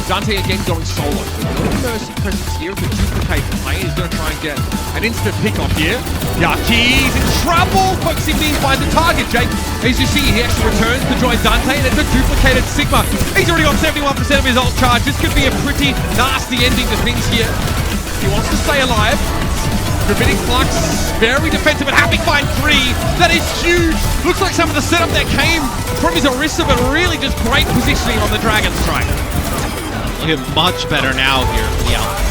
Danteh again going solo. No mercy presence here to duplicate the play. He's going to try and get an instant pick-off here. Yaki's in trouble! Foxy Bean finds the target, Jake. As you see, he actually returns to join Danteh, and it's a duplicated Sigma. He's already got 71% of his ult charge. This could be a pretty nasty ending to things here. He wants to stay alive. Rabbinic Flux, very defensive, and having find 3. That is huge. Looks like some of the setup that came from his Orisa, but really just great positioning on the Dragon Strike. Looking much better now here for the Outlaws.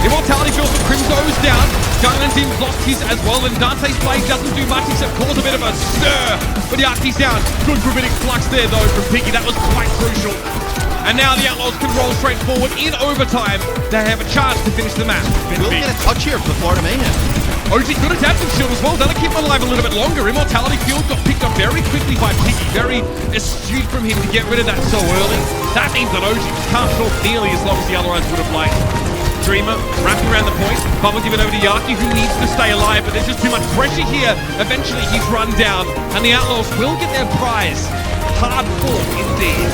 Immortality feels the Crimso's down. Gunland's in, lost his as well, and Danteh's blade doesn't do much except cause a bit of a stir. But Yaki's down. Good Rabbinic Flux there though from Piggy. That was quite crucial. And now the Outlaws can roll straight forward in overtime. They have a chance to finish the match. We'll get a touch here for Florida Mayhem. OG good adaptive shield as well. That'll keep him alive a little bit longer. Immortality field got picked up very quickly by Piggy. Very astute from him to get rid of that so early. That means that OG can't talk nearly as long as the other ones would have played. Dreamer wrapping around the point. Bubble given over to Yaki, who needs to stay alive, but there's just too much pressure here. Eventually he's run down, and the Outlaws will get their prize. Hard fought indeed.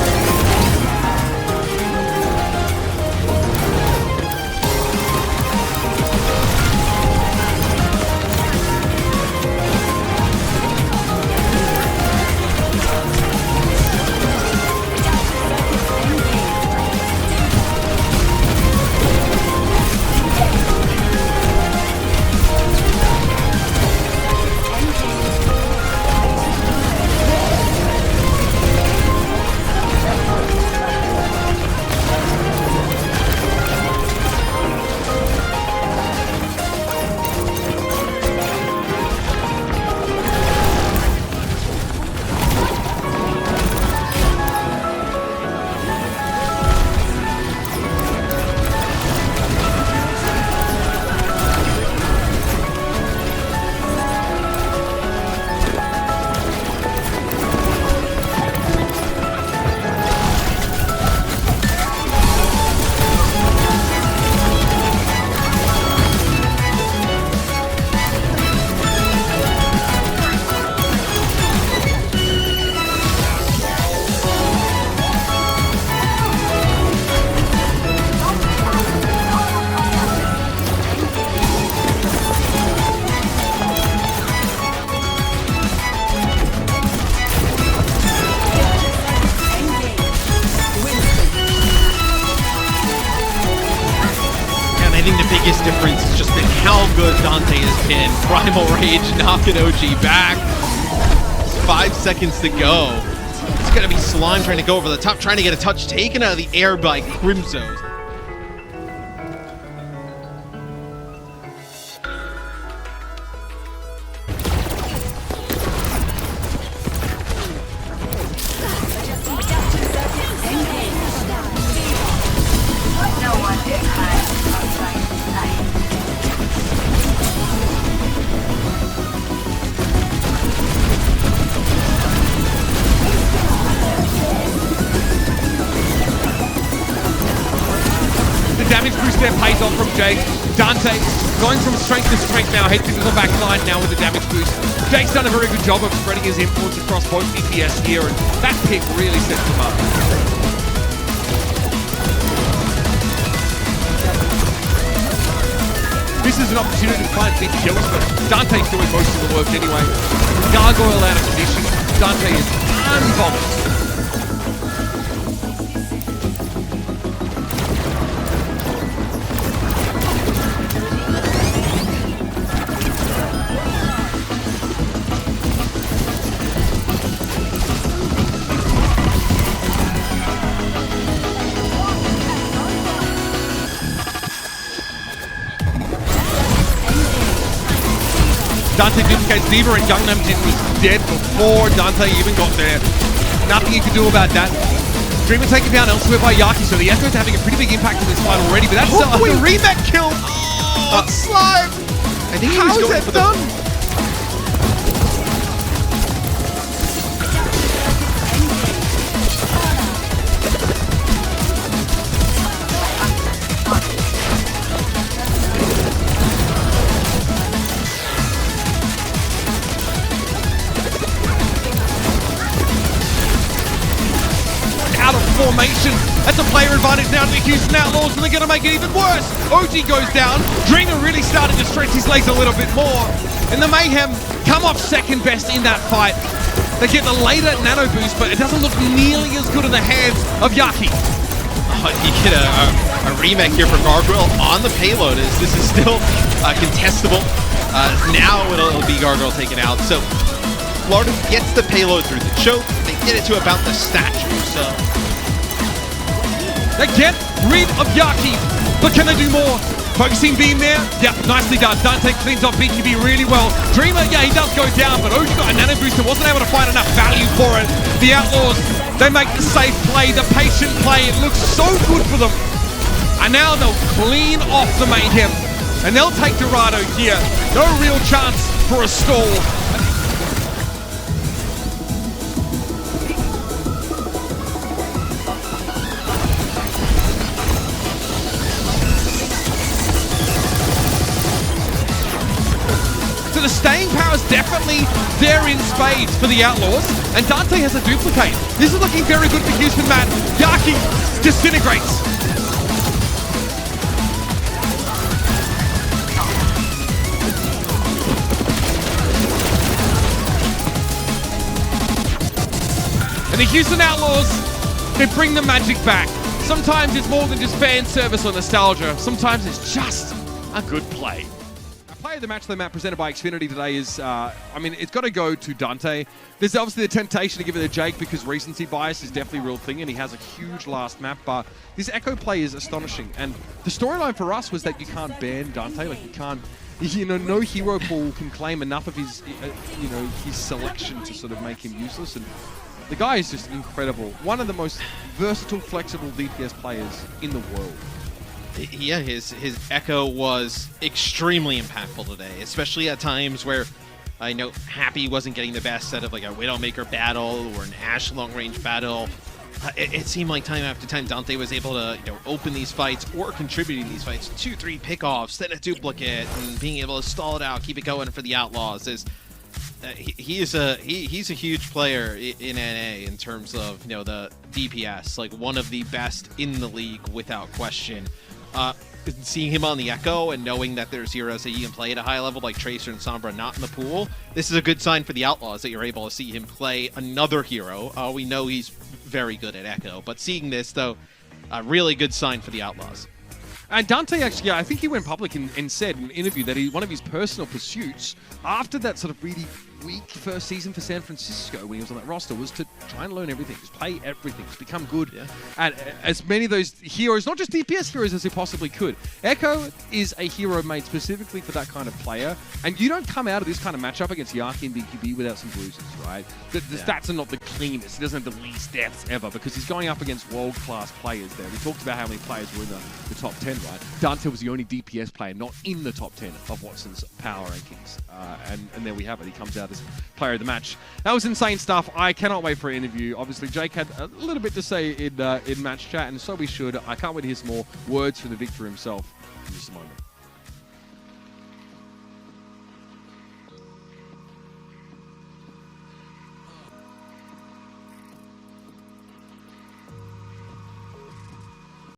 Biggest difference has just been how good Danteh has been. Primal Rage knocking OG back. 5 seconds to go. It's gonna be Slime trying to go over the top, trying to get a touch taken out of the air by Crimsos. there pays off from Jake. Danteh going from strength to strength now, heads into the back line now with the damage boost. Jake's done a very good job of spreading his influence across both DPS here, and that pick really sets him up. This is an opportunity to find big kills, but Dante's doing most of the work anyway. Gargoyle out of position. Danteh is unbothered. Danteh duplicates Diva, and Gangnam Jin was dead before Danteh even got there. Nothing you can do about that. Dreamer taken down elsewhere by Yaki, so the Echo's having a pretty big impact in this fight already, but that's the remake kill! Slime! I think he was going for the... Formation. That's a player advantage now to the Houston Outlaws, and they're going to make it even worse. OG goes down. Dreamer really started to stretch his legs a little bit more. And the Mayhem come off second best in that fight. They get the later nano boost, but it doesn't look nearly as good in the hands of Yaki. You get a remake here for Gargoyle on the payload. This is still contestable. Now it'll be Gargoyle taken out. So Florida gets the payload through the choke. They get it to about the statue. So they get rid of Yaki, but can they do more? Focusing beam there. Yep, nicely done. Danteh cleans off BKB really well. Dreamer, yeah, he does go down, but OG got a nano booster, wasn't able to find enough value for it. The Outlaws, they make the safe play, the patient play. It looks so good for them. And now they'll clean off the Mayhem, and they'll take Dorado here. No real chance for a stall. So the staying power is definitely there in spades for the Outlaws, and Danteh has a duplicate. This is looking very good for Houston, Matt. Yaki disintegrates. And the Houston Outlaws, they bring the magic back. Sometimes it's more than just fan service or nostalgia. Sometimes it's just a good play. Player of the match, though, Matt, presented by Xfinity today is, I mean, it's got to go to Danteh. There's obviously the temptation to give it to Jake because recency bias is definitely a real thing, and he has a huge last map, but this Echo play is astonishing. And the storyline for us was that you can't ban Danteh, like you can't, you know, no hero pool can claim enough of his, you know, his selection to sort of make him useless. And the guy is just incredible. One of the most versatile, flexible DPS players in the world. Yeah, his Echo was extremely impactful today, especially at times where I know Happy wasn't getting the best out of like a Widowmaker battle or an Ashe long-range battle. It seemed like time after time Danteh was able to, you know, open these fights or contribute in these fights. 2-3 pickoffs, then a duplicate, and being able to stall it out, keep it going for the Outlaws. He's a huge player in NA in terms of, you know, the DPS, like one of the best in the league without question. Seeing him on the Echo and knowing that there's heroes that you can play at a high level like Tracer and Sombra not in the pool, this is a good sign for the Outlaws that you're able to see him play another hero. We know he's very good at Echo, but seeing this, though, a really good sign for the Outlaws. And Danteh actually, I think he went public and said in an interview that one of his personal pursuits after that sort of really weak first season for San Francisco when he was on that roster was to try and learn everything, just play everything, just become good at as many of those heroes, not just DPS heroes, as he possibly could. Echo is a hero made specifically for that kind of player, and you don't come out of this kind of matchup against Yaki and BKB without some bruises, right? The stats are not the cleanest. He doesn't have the least deaths ever because he's going up against world-class players there. We talked about how many players were in the top 10, right? Danteh was the only DPS player not in the top 10 of Watson's power rankings. And there we have it. He comes out as player of the match. That was insane stuff. I cannot wait for an interview. Obviously, Jake had a little bit to say in match chat, and so we should. I can't wait to hear some more words from the victor himself. in just a moment.